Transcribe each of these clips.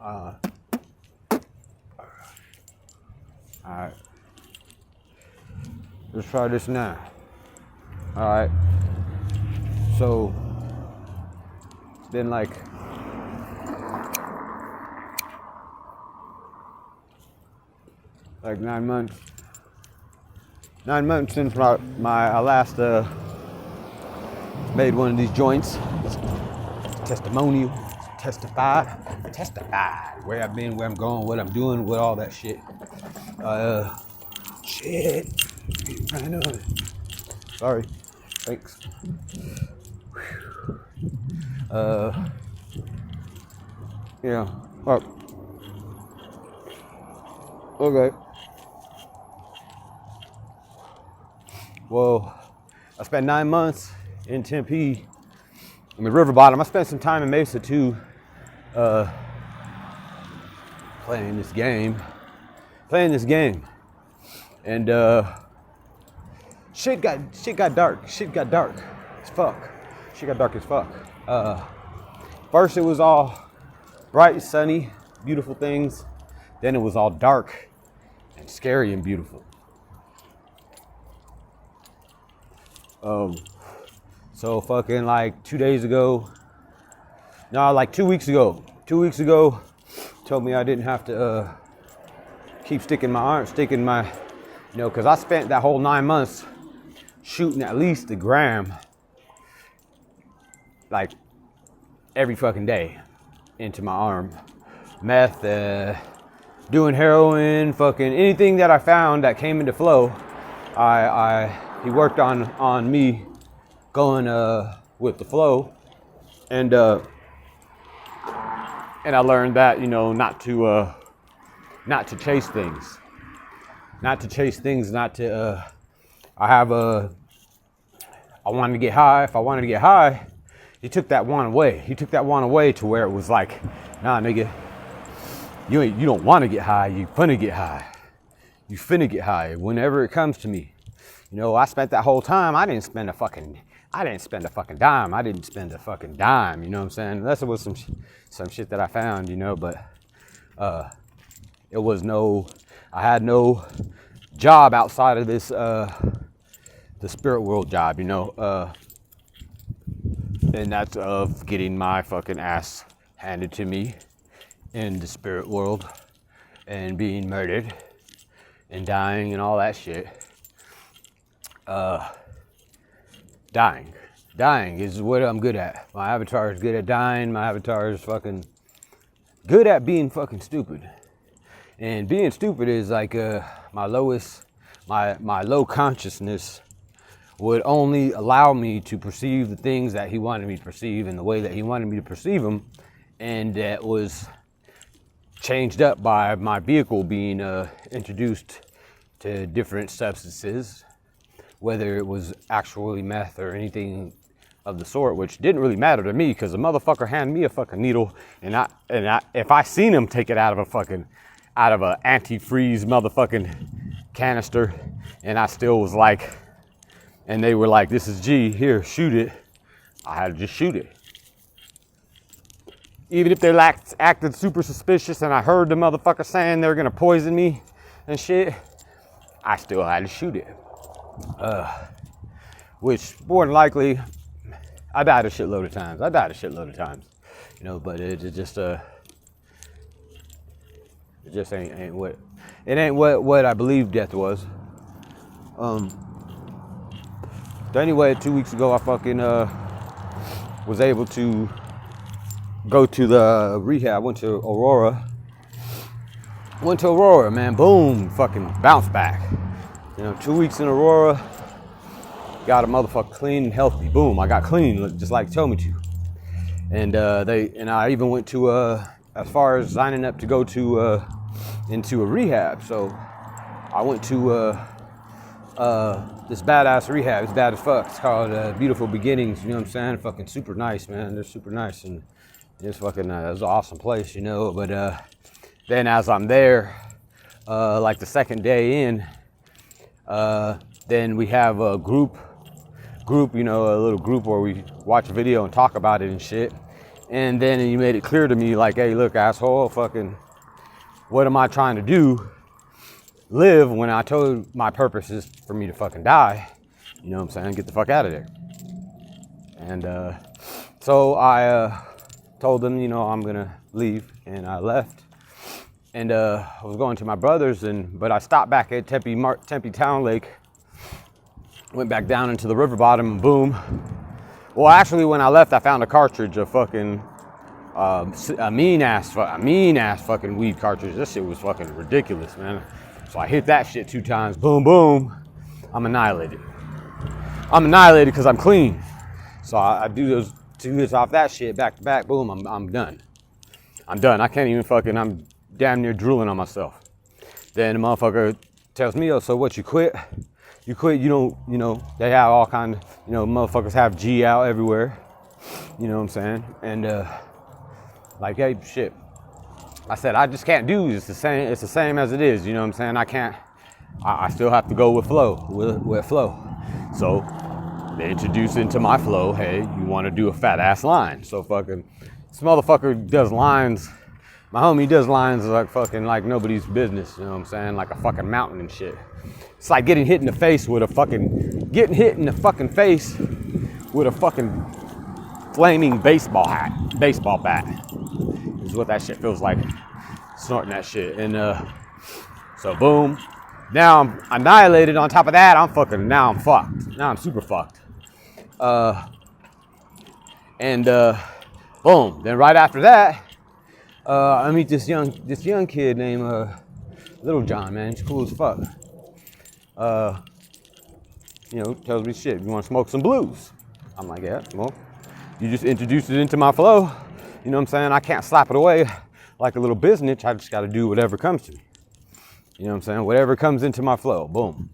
Alright. Let's try this now. Alright. So, it's been like like 9 months. 9 months since I last made one of these joints. Testimonial, testify, where I've been, where I'm going, what I'm doing, what all that shit. Shit. I know. Sorry. Thanks. Yeah. Oh. Okay. Well, I spent 9 months in Tempe. River Bottom. I spent some time in Mesa too, playing this game, and shit got dark. Shit got dark as fuck. First it was all bright, sunny, beautiful things. Then it was all dark and scary and beautiful. So fucking like 2 days ago, no, like 2 weeks ago, told me I didn't have to keep sticking my, because I spent that whole 9 months shooting at least a gram, like every fucking day into my arm. Meth, doing heroin, fucking anything that I found that came into flow, he worked on me going with the flow, and I learned that not to chase things, I wanted to get high. If I wanted to get high, he took that one away to where it was like, nah, nigga, you don't want to get high, you finna get high whenever it comes to me. I spent that whole time, I didn't spend a fucking dime. I didn't spend a fucking dime, you know what I'm saying? Unless it was some shit that I found, but it was I had no job outside of this, the spirit world job, and that's of getting my fucking ass handed to me in the spirit world and being murdered and dying and all that shit. Dying is what I'm good at. My avatar is good at dying. My avatar is fucking good at being fucking stupid. And being stupid is like my low consciousness would only allow me to perceive the things that he wanted me to perceive in the way that he wanted me to perceive them, and that was changed up by my vehicle being introduced to different substances, whether it was actually meth or anything of the sort, which didn't really matter to me because the motherfucker handed me a fucking needle, and if I seen him take it out of a antifreeze motherfucking canister, and I still was like, and they were like, this is G, here, shoot it, I had to just shoot it. Even if they acted super suspicious and I heard the motherfucker saying they were gonna poison me and shit, I still had to shoot it. Which more than likely, I died a shitload of times, but it just ain't what I believe death was. So anyway, 2 weeks ago, I fucking was able to go to the rehab. Went to Aurora, man. Boom, fucking bounce back. 2 weeks in Aurora, got a motherfucker clean and healthy. Boom, I got clean, just like told me to. And I even went to as far as signing up to go to into a rehab. So I went to this badass rehab. It's bad as fuck. It's called Beautiful Beginnings. You know what I'm saying? Fucking super nice, man. They're super nice, and it's fucking it's an awesome place, But then as I'm there, like the second day in, then we have a group, a little group where we watch a video and talk about it and shit. And then he made it clear to me, like, hey, look, asshole, fucking, what am I trying to do? Live when I told my purpose is for me to fucking die. You know what I'm saying? Get the fuck out of there. And so I told them, you know, I'm gonna leave, and I left. And I was going to my brother's, but I stopped back at Tempe Town Lake, went back down into the river bottom, and boom. Well, actually, when I left, I found a cartridge of fucking a mean ass fucking weed cartridge. This shit was fucking ridiculous, man. So I hit that shit 2 times. Boom, boom. I'm annihilated. I'm annihilated because I'm clean. So I do those 2 hits off that shit back to back. Boom. I'm done. I'm done. I can't even fucking. I'm damn near drooling on myself. Then the motherfucker tells me, "Oh, so what? You quit? You quit? You don't? You know? They have all kind of. You know, motherfuckers have G out everywhere. You know what I'm saying? And like, hey, shit." I said, I just can't do this. It's the same as it is. You know what I'm saying? I can't. I still have to go with flow. With flow. So they introduce into my flow. Hey, you want to do a fat ass line? So fucking this motherfucker does lines. My homie does lines like fucking like nobody's business. You know what I'm saying? Like a fucking mountain and shit. It's like getting hit in the face with a fucking flaming baseball bat. Is what that shit feels like, snorting that shit. And so boom, now I'm annihilated. On top of that, I'm fucked. Now I'm super fucked. Boom. Then right after that, I meet this young kid named Little John. Man, he's cool as fuck. You know, tells me shit. You want to smoke some blues? I'm like, yeah. Well, you just introduced it into my flow. You know what I'm saying? I can't slap it away like a little business. I just got to do whatever comes to me. You know what I'm saying? Whatever comes into my flow. Boom.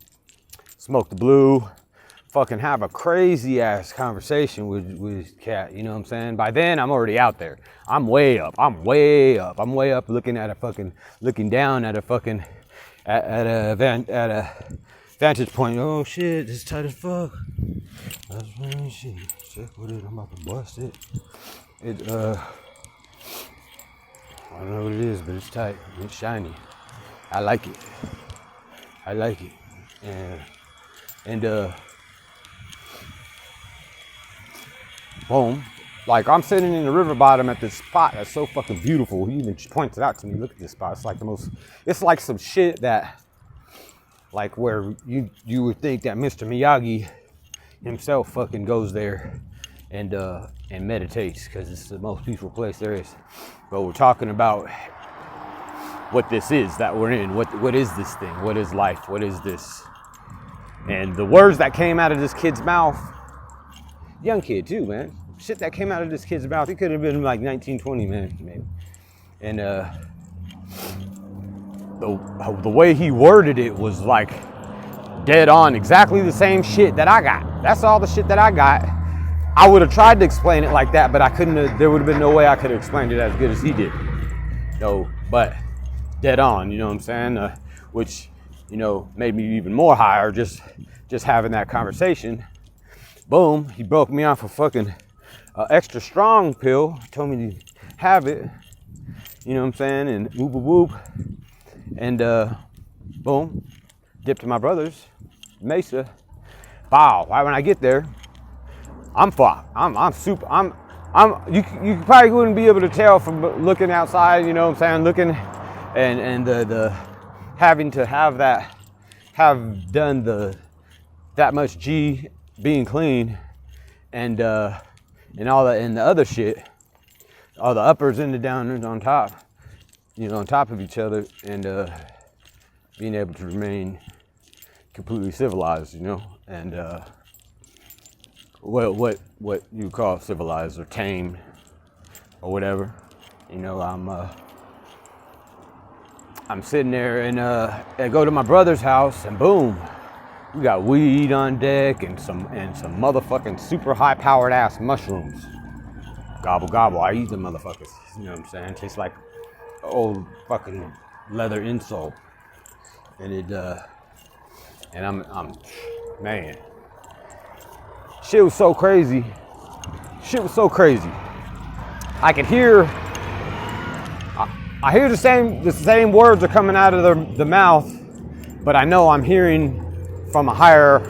Smoke the blue. Fucking have a crazy ass conversation with Cat. You know what I'm saying? By then, I'm already out there. I'm way up looking down at a vantage point. Oh shit, this is tight as fuck. That's funny shit. Check with it. I'm about to bust it. I don't know what it is, but it's tight. It's shiny. I like it. And boom. Like, I'm sitting in the river bottom at this spot that's so fucking beautiful. He even points it out to me. Look at this spot. It's like some shit that, like, where you would think that Mr. Miyagi himself fucking goes there and meditates, because it's the most peaceful place there is. But we're talking about what this is that we're in. What is this thing? What is life? What is this? And the words that came out of this kid's mouth, young kid too, man. Shit that came out of this kid's mouth, he could have been like 19, 20, man, maybe. And the way he worded it was like dead on, exactly the same shit that I got. That's all the shit that I got. I would have tried to explain it like that, but I couldn't have. There would have been no way I could have explained it as good as he did. No, but dead on, you know what I'm saying? Which, you know, made me even more higher just having that conversation. Boom, he broke me off a fucking extra strong pill, told me to have it, you know what I'm saying? And whoop whoop whoop. And boom, dipped to my brother's Mesa. Wow, right when I get there, I'm fucked. I'm super. You probably wouldn't be able to tell from looking outside. You know what I'm saying? Looking, and the having to have done that much G, being clean, and all that, and the other shit, all the uppers and the downers on top, you know, on top of each other, and being able to remain completely civilized, you know, and what you call civilized or tamed or whatever. You know, I'm sitting there, and I go to my brother's house, and boom, we got weed on deck and some motherfucking super high powered ass mushrooms. Gobble gobble, I eat them motherfuckers. You know what I'm saying? Tastes like old fucking leather insole. And I'm man. Shit was so crazy. I can hear. I hear the same words are coming out of the mouth, but I know I'm hearing from higher up.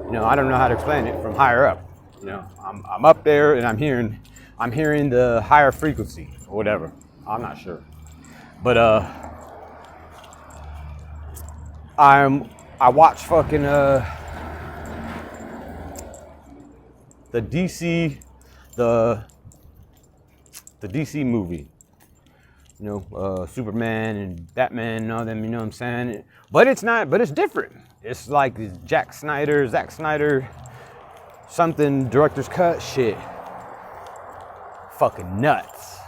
You know, I don't know how to explain it. From higher up. You know, I'm up there and I'm hearing the higher frequency or whatever. I'm not sure, but I watch fucking the DC the DC movie. You know, Superman and Batman and all them, you know what I'm saying? But it's different. It's like Zack Snyder, something director's cut shit. Fucking nuts.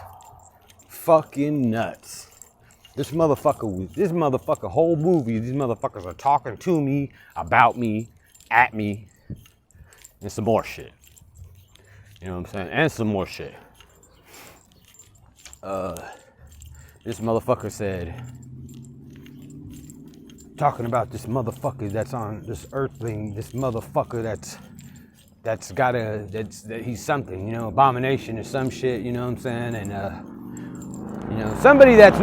This motherfucker whole movie, these motherfuckers are talking to me, about me, at me, and some more shit. You know what I'm saying? And some more shit. This motherfucker said, talking about this motherfucker that's on this earth thing, this motherfucker that he's something, you know, abomination or some shit, you know what I'm saying? And you know, somebody that's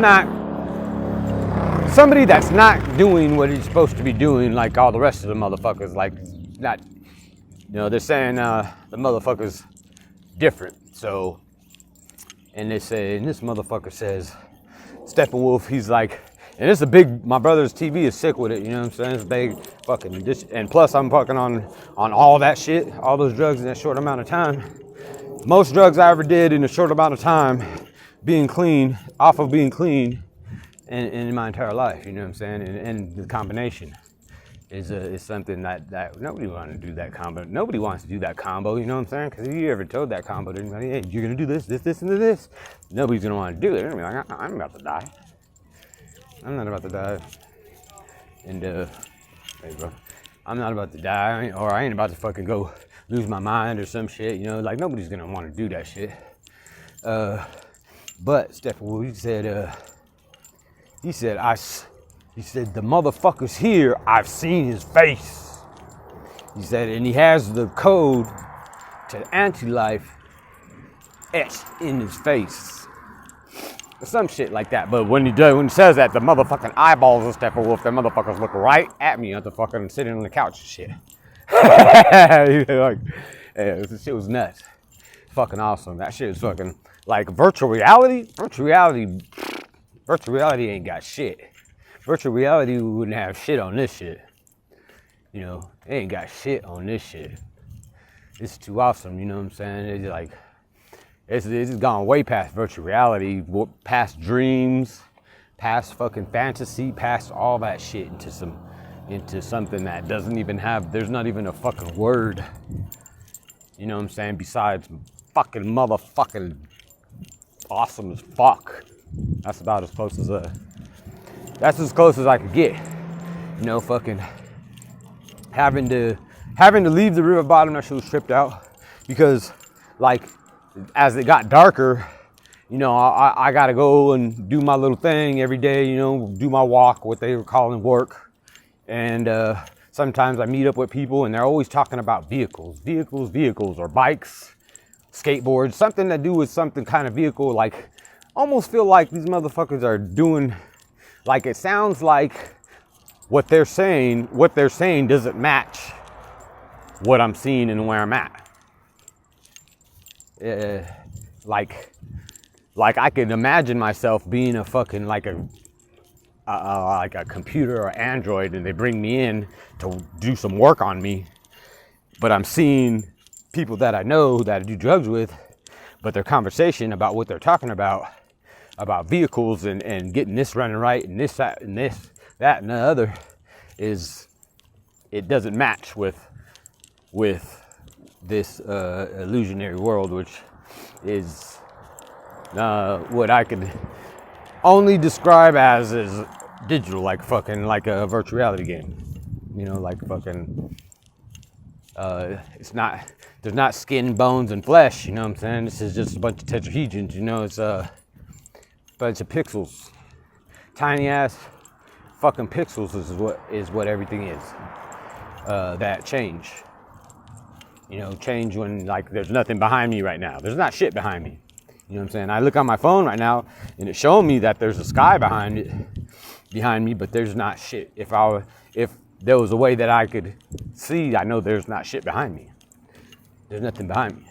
not doing what he's supposed to be doing, like all the rest of the motherfuckers, like not, you know, they're saying the motherfucker's different. So, and this motherfucker says, Steppenwolf, he's like, and it's a big, my brother's TV is sick with it, you know what I'm saying? It's big fucking, and plus I'm fucking on all that shit, all those drugs in that short amount of time. Most drugs I ever did in a short amount of time, being clean, and in my entire life, you know what I'm saying? And the combination is something that nobody wants to do that combo. Nobody wants to do that combo, you know what I'm saying? Because if you ever told that combo to anybody, hey, you're going to do this, and this, nobody's going to want to do it. They're going to be like, I'm about to die. I'm not about to die. And, hey, bro, I'm not about to die, or I ain't about to fucking go lose my mind or some shit, you know? Like, nobody's going to want to do that shit. But Stephen, he said, the motherfucker's here, I've seen his face. He said, and he has the code to anti-life etched in his face. Some shit like that. But when he says that, the motherfucking eyeballs of Steppenwolf, them motherfuckers look right at me after fucking sitting on the couch and shit. Like, yeah, this shit was nuts. Fucking awesome. That shit was fucking, like, virtual reality ain't got shit. Virtual reality wouldn't have shit on this shit. You know, it ain't got shit on this shit. It's too awesome, you know what I'm saying? It's like, it's gone way past virtual reality, past dreams, past fucking fantasy, past all that shit into something that doesn't even have, there's not even a fucking word. You know what I'm saying? Besides fucking motherfucking awesome as fuck. That's about as close as I could get. You know, fucking having to leave the river bottom, that shit was tripped out. Because, like, as it got darker, you know, I gotta go and do my little thing every day, you know, do my walk, what they were calling work. And sometimes I meet up with people and they're always talking about vehicles, or bikes, skateboards, something to do with something kind of vehicle. Like, almost feel like these motherfuckers are doing, like, it sounds like what they're saying doesn't match what I'm seeing and where I'm at. Like I can imagine myself being a fucking, like a computer or Android, and they bring me in to do some work on me, but I'm seeing people that I know that I do drugs with, but their conversation about what they're talking about vehicles and getting this running right and this, that, and this, that, and the other, it doesn't match with this illusionary world, which is what I could only describe as digital, like a virtual reality game. You know, like fucking, there's not skin, bones, and flesh, you know what I'm saying? This is just a bunch of tetrahedrons, you know, it's a bunch of pixels. Tiny ass fucking pixels is what everything is. That change. change when like there's nothing behind me right now. There's not shit behind me. You know what I'm saying? I look on my phone right now and it's showing me that there's a sky behind me, but there's not shit. If there was a way that I could see, I know there's not shit behind me. There's nothing behind me.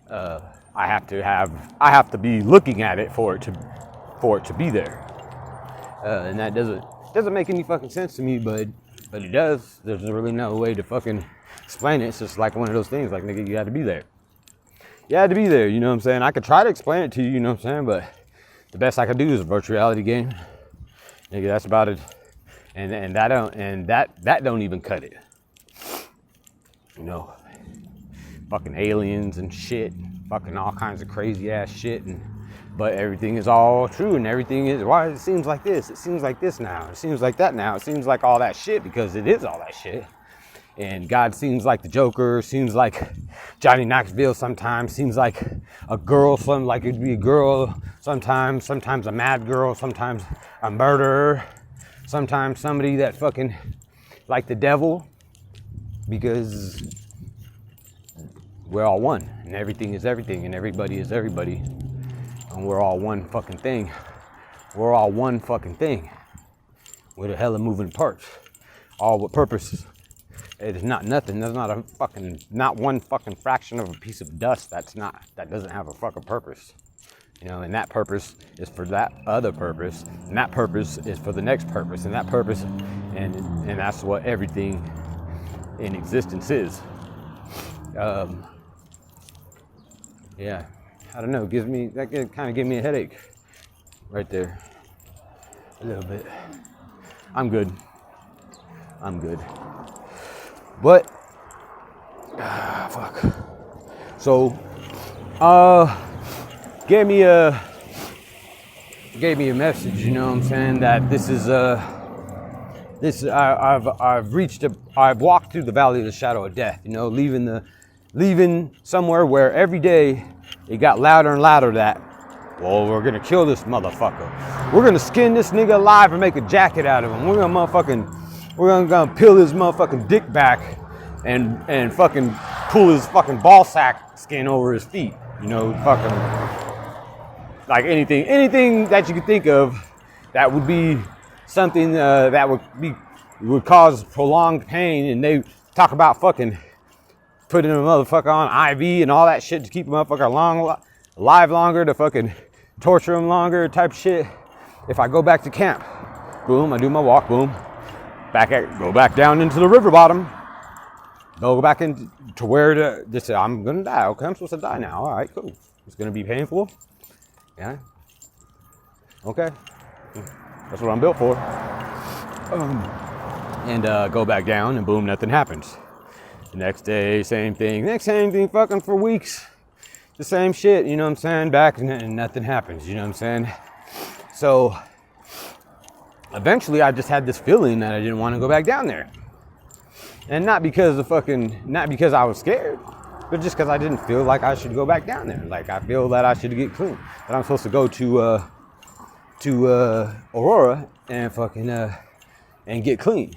I have to be looking at it for it to be there. And that doesn't make any fucking sense to me, but it does. There's really no way to fucking explain it. It's just like one of those things, like, nigga, you had to be there. You had to be there, you know what I'm saying? I could try to explain it to you, you know what I'm saying? But the best I could do is a virtual reality game. Nigga, that's about it. And that don't even cut it. Fucking aliens and shit, fucking all kinds of crazy ass shit, but everything is all true, and everything is why it seems like this. It seems like this now. It seems like that now. It seems like all that shit because it is all that shit. And God seems like the Joker, seems like Johnny Knoxville sometimes, seems like a girl, something like it'd be a girl sometimes a mad girl, sometimes a murderer, sometimes somebody that fucking like the devil, because we're all one, and everything is everything, and everybody is everybody, and we're all one fucking thing. We're all one fucking thing with a hella moving parts, all with purpose. It is not nothing. There's not one fucking fraction of a piece of dust that doesn't have a fucking purpose. And that purpose is for that other purpose, and that purpose is for the next purpose, and that purpose, and that's what everything in existence is. Yeah, I don't know. That kind of gives me a headache right there, a little bit. I'm good. But, fuck. So, gave me a message, you know what I'm saying, that I've walked through the valley of the shadow of death, leaving somewhere where every day it got louder and louder that, well, we're gonna kill this motherfucker. We're gonna skin this nigga alive and make a jacket out of him. We're gonna peel his motherfucking dick back and fucking pull his fucking ball sack skin over his feet. Fucking like anything that you could think of that would be something that would cause prolonged pain, and they talk about fucking putting a motherfucker on IV and all that shit to keep a motherfucker alive longer, to fucking torture him longer type shit. If I go back to camp, boom, I do my walk, boom, go back down into the river bottom, go back into where I'm gonna die. Okay, I'm supposed to die now. All right, cool. It's gonna be painful. Yeah. Okay. That's what I'm built for. And go back down, and boom, nothing happens. The next day, same thing. Next same thing, fucking for weeks. The same shit, you know what I'm saying? Back and nothing happens, you know what I'm saying? So eventually I just had this feeling that I didn't want to go back down there. And not because I was scared, but just because I didn't feel like I should go back down there. Like, I feel that I should get clean. That I'm supposed to go to Aurora and fucking and get clean.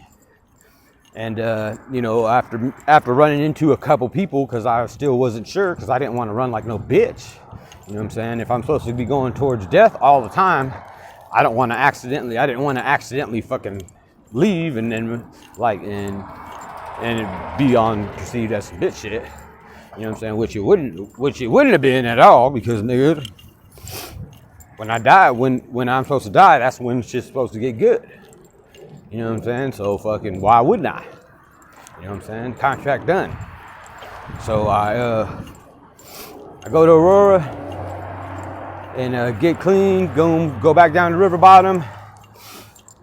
And after running into a couple people, because I still wasn't sure, because I didn't want to run like no bitch. You know what I'm saying? If I'm supposed to be going towards death all the time, I didn't want to accidentally fucking leave and then and be perceived as some bitch shit. You know what I'm saying? Which it wouldn't have been at all, because nigga, when I die, when I'm supposed to die, that's when shit's supposed to get good. You know what I'm saying? So fucking why wouldn't I? You know what I'm saying? Contract done. So I go to Aurora and get clean, go back down to river bottom.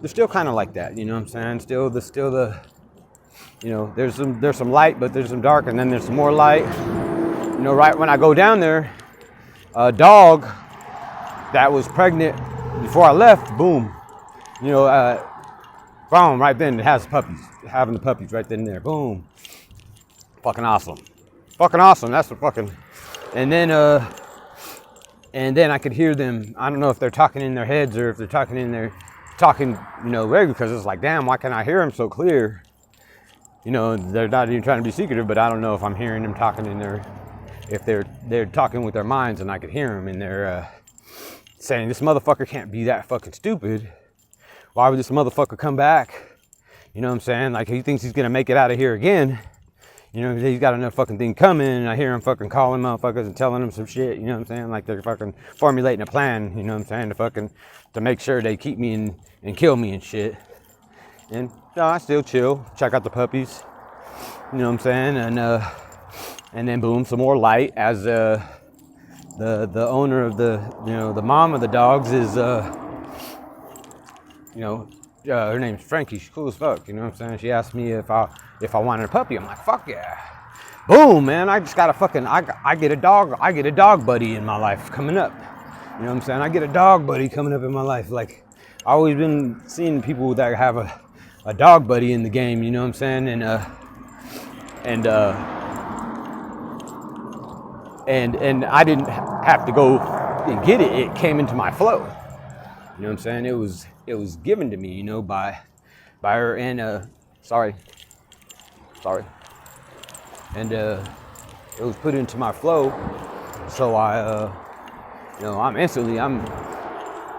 They're still kind of like that, you know what I'm saying? Still the there's some light, but there's some dark, and then there's some more light. Right when I go down there, a dog that was pregnant before I left, boom, boom, right then it has puppies, having the puppies right then and there, boom, fucking awesome, that's the fucking, and then I could hear them. I don't know if they're talking in their heads or if they're talking regular, because it's like, damn, why can't I hear them so clear? You know, they're not even trying to be secretive, but I don't know if I'm hearing them talking in their, if they're talking with their minds, and I could hear them, and they're saying, this motherfucker can't be that fucking stupid. Why would this motherfucker come back? You know what I'm saying? Like, he thinks he's gonna make it out of here again. You know, he's got another fucking thing coming, and I hear him fucking calling motherfuckers and telling them some shit, you know what I'm saying? Like, they're fucking formulating a plan, you know what I'm saying, to make sure they keep me and kill me and shit. And no, I still chill, check out the puppies, you know what I'm saying? And then boom, some more light as the owner of the mom of the dogs is, her name's Frankie. She's cool as fuck, you know what I'm saying? She asked me if I wanted a puppy. I'm like, fuck yeah. Boom, man, I just got a fucking, I get a dog buddy in my life coming up. You know what I'm saying? I get a dog buddy coming up in my life. Like, I've always been seeing people that have a dog buddy in the game, you know what I'm saying? And I didn't have to go and get it. It came into my flow. You know what I'm saying? It was given to me, you know, by her, and sorry. And it was put into my flow. So I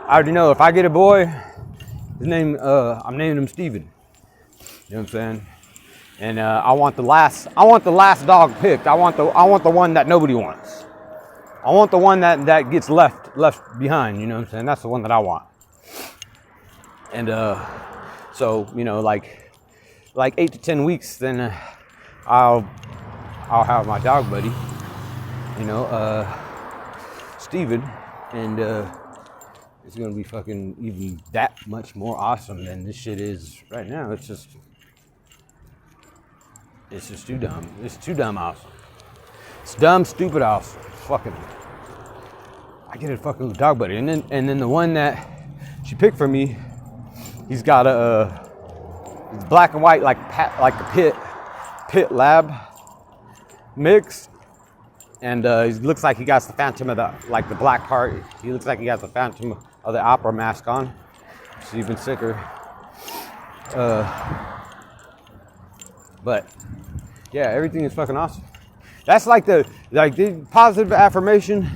already know if I get a boy, his name, I'm naming him Steven. You know what I'm saying? And I want the last dog picked. I want the one that nobody wants. I want the one that gets left behind, you know what I'm saying? That's the one that I want. And so, you know, like 8 to 10 weeks, then I'll have my dog buddy, you know, Steven, and it's gonna be fucking even that much more awesome than this shit is right now. It's just too dumb. It's too dumb awesome. It's dumb, stupid awesome. Fucking, I get a fucking dog buddy, and then the one that she picked for me, he's got it's black and white like a pit lab mix, and he looks like he got the Phantom of the black part. He looks like he got the Phantom of the Opera mask on. It's even sicker. But yeah, everything is fucking awesome. That's like the positive affirmation.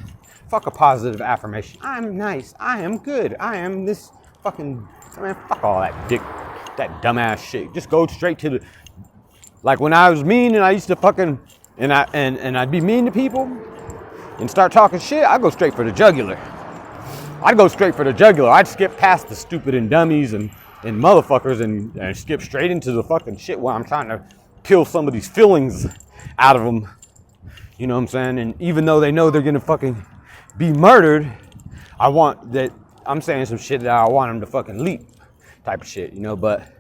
Fuck a positive affirmation. I'm nice. I am good. I am this fucking, man, fuck all that dick, that dumbass shit. Just go straight to the, like when I was mean and I used to fucking, and I'd be mean to people and start talking shit, I'd go straight for the jugular. I'd skip past the stupid and dummies and motherfuckers and skip straight into the fucking shit where I'm trying to kill somebody's feelings out of them. You know what I'm saying? And even though they know they're gonna fucking be murdered, I'm saying some shit that I want them to fucking leap type of shit, you know, but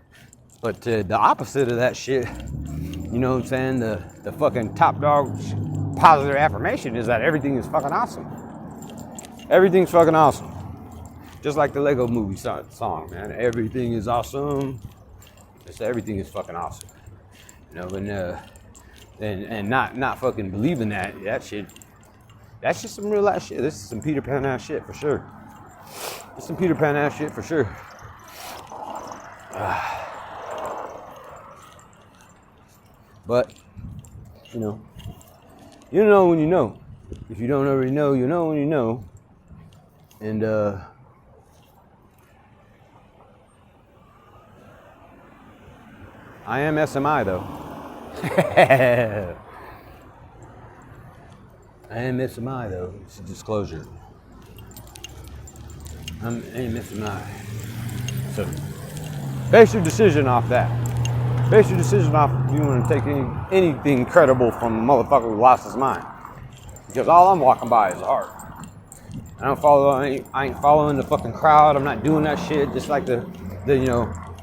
the opposite of that shit, you know what I'm saying, the fucking top dog positive affirmation is that everything is fucking awesome. Everything's fucking awesome. Just like the Lego movie song, man. Everything is awesome. Everything is fucking awesome. You know, and not fucking believing that shit. That's just some real ass shit. This is some Peter Pan ass shit for sure. It's some Peter Pan ass shit for sure. But, you know when you know. If you don't already know, you know when you know. And, I am SMI though. I am SMI though. It's a disclosure. I am SMI. So, base your decision off that. Base your decision off if you want to take anything credible from a motherfucker who lost his mind. Because all I'm walking by is art. I ain't following the fucking crowd. I'm not doing that shit. Just like the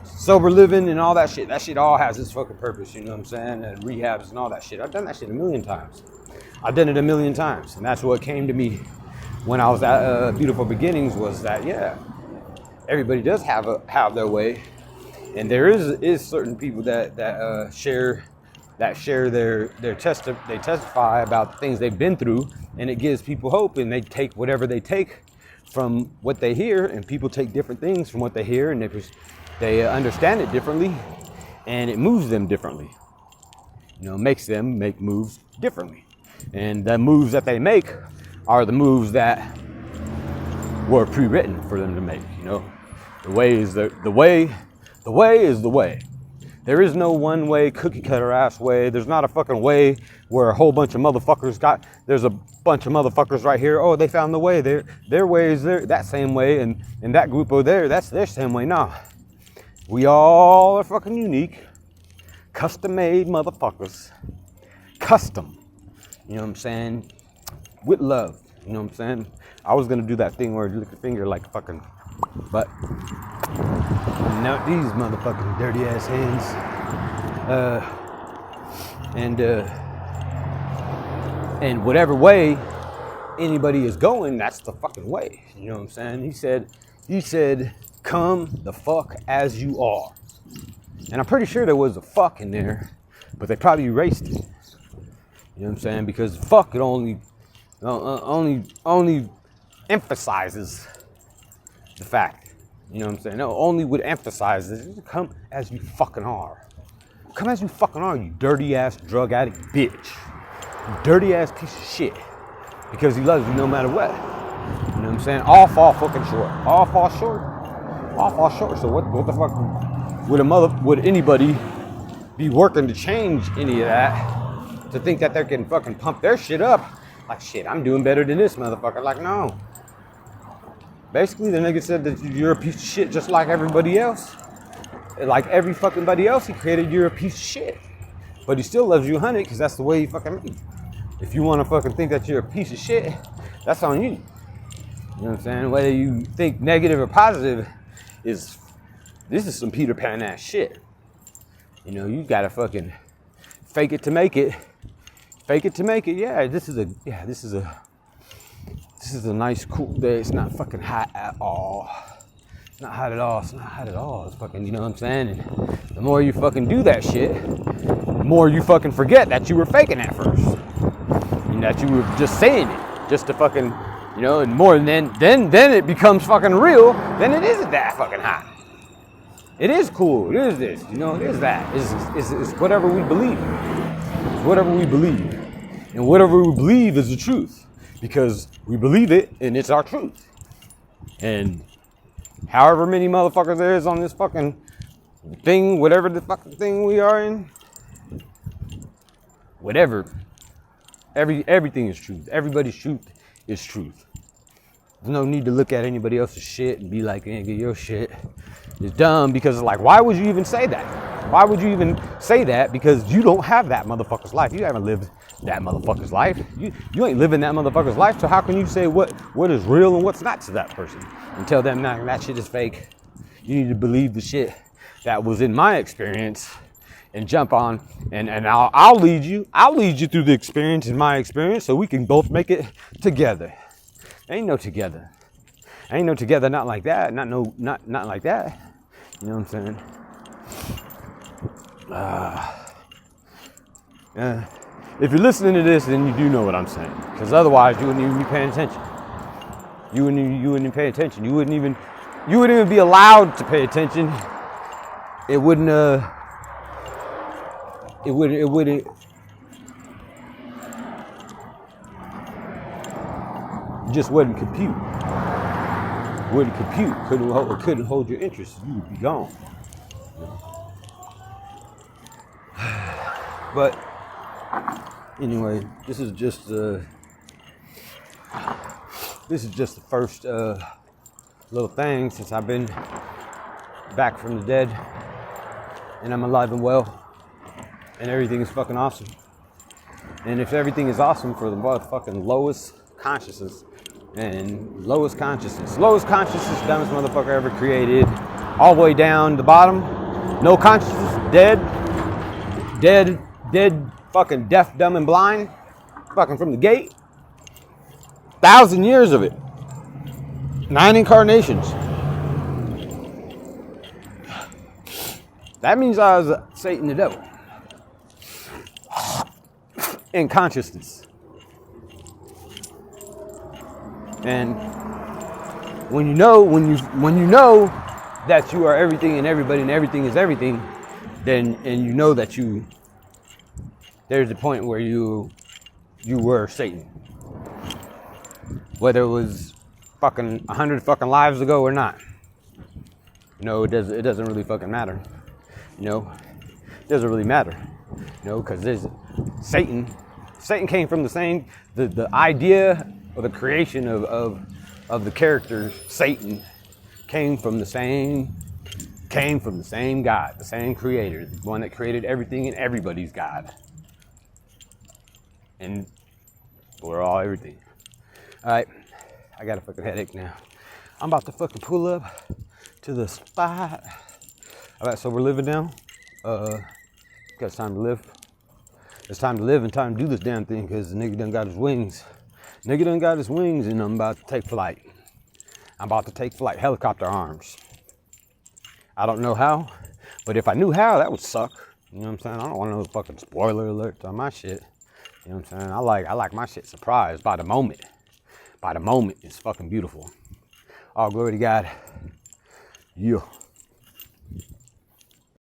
sober living and all that shit. That shit all has its fucking purpose, you know what I'm saying? And rehabs and all that shit. I've done that shit a million times. I've done it a million times. And that's what came to me when I was at Beautiful Beginnings, was that, yeah, everybody does have their way. And there is certain people that share their testify about the things they've been through, and it gives people hope, and they take whatever they take from what they hear, and people take different things from what they hear, and they understand it differently, and it moves them differently. makes them make moves differently. And the moves that they make are the moves that were pre-written for them to make. The way is the way is the way. There is no one way, cookie cutter ass way. There's not a fucking way where a whole bunch of motherfuckers there's a bunch of motherfuckers right here. Oh, they found the way. Their way is that same way, and that group over there, that's their same way. Nah. We all are fucking unique. Custom made motherfuckers. Custom. You know what I'm saying? With love. You know what I'm saying? I was gonna do that thing where you lick your finger like fucking, but now these motherfucking dirty ass hands. And whatever way anybody is going, that's the fucking way. You know what I'm saying? He said, come the fuck as you are. And I'm pretty sure there was a fuck in there, but they probably erased it. You know what I'm saying? Because fuck, it only emphasizes the fact. You know what I'm saying? No, only would emphasize this. Come as you fucking are. Come as you fucking are, you dirty ass drug addict bitch. You dirty ass piece of shit. Because he loves you no matter what. You know what I'm saying? All fall fucking short. All fall short. All fall short. So what the fuck would anybody be working to change any of that? To think that they can fucking pump their shit up. Like, shit, I'm doing better than this motherfucker. Like, no. Basically, the nigga said that you're a piece of shit just like everybody else. Like every fucking buddy else he created, you're a piece of shit. But he still loves you 100 because that's the way he fucking made. If you want to fucking think that you're a piece of shit, that's on you. You know what I'm saying? Whether you think negative or positive this is some Peter Pan ass shit. You gotta fucking fake it to make it. Fake it to make it. Yeah, this is a nice, cool day. It's not fucking hot at all. It's not hot at all. It's not hot at all. It's fucking, you know what I'm saying? And the more you fucking do that shit, the more you fucking forget that you were faking at first. And that you were just saying it. Just to fucking, and more then it becomes fucking real. Then it isn't that fucking hot. It is cool. It is this. It is that. It's whatever we believe. It's whatever we believe. And whatever we believe is the truth. Because we believe it and it's our truth. And however many motherfuckers there is on this fucking thing, whatever the fucking thing we are in, whatever, everything is truth. Everybody's truth is truth. There's no need to look at anybody else's shit and be like, nigga, your shit is dumb, because it's like, why would you even say that? Why would you even say that? Because you don't have that motherfucker's life. You haven't lived that motherfucker's life. You ain't living that motherfucker's life. So how can you say what is real and what's not to that person and tell them that shit is fake? You need to believe the shit that was in my experience and jump on and I'll lead you. I'll lead you through the experience in my experience so we can both make it together. Ain't no together. Ain't no together, not like that. Not like that. You know what I'm saying? If you're listening to this, then you do know what I'm saying. Because otherwise, you wouldn't even be paying attention. You wouldn't pay attention. You wouldn't even be allowed to pay attention. It wouldn't just wouldn't compute. Wouldn't compute. Couldn't hold your interest. You would be gone. But anyway, this is just the first little thing since I've been back from the dead, and I'm alive and well, and everything is fucking awesome. And if everything is awesome for the motherfucking lowest consciousness, dumbest motherfucker ever created, all the way down the bottom, no consciousness, dead, fucking deaf, dumb, and blind, fucking from the gate. 1,000 years of it. 9 incarnations. That means I was Satan the devil. In consciousness. And when you know that you are everything and everybody and everything is everything, then and you know that you there's a point where you were Satan. Whether it was fucking 100 fucking lives ago or not. It doesn't really fucking matter. It doesn't really matter. Because there's Satan came from the same, the idea or the creation of the character Satan came from the same God, the same creator, the one that created everything and everybody's God. And we're all everything. Alright, I got a fucking headache now. I'm about to fucking pull up to the spot. Alright, so we're living now. Got time to live. It's time to live and time to do this damn thing because the nigga done got his wings. Nigga done got his wings and I'm about to take flight. Helicopter arms. I don't know how, but if I knew how, that would suck. You know what I'm saying? I don't want no fucking spoiler alert on my shit. You know what I'm saying? I like my shit surprised by the moment. By the moment, it's fucking beautiful. All glory to God. Yeah.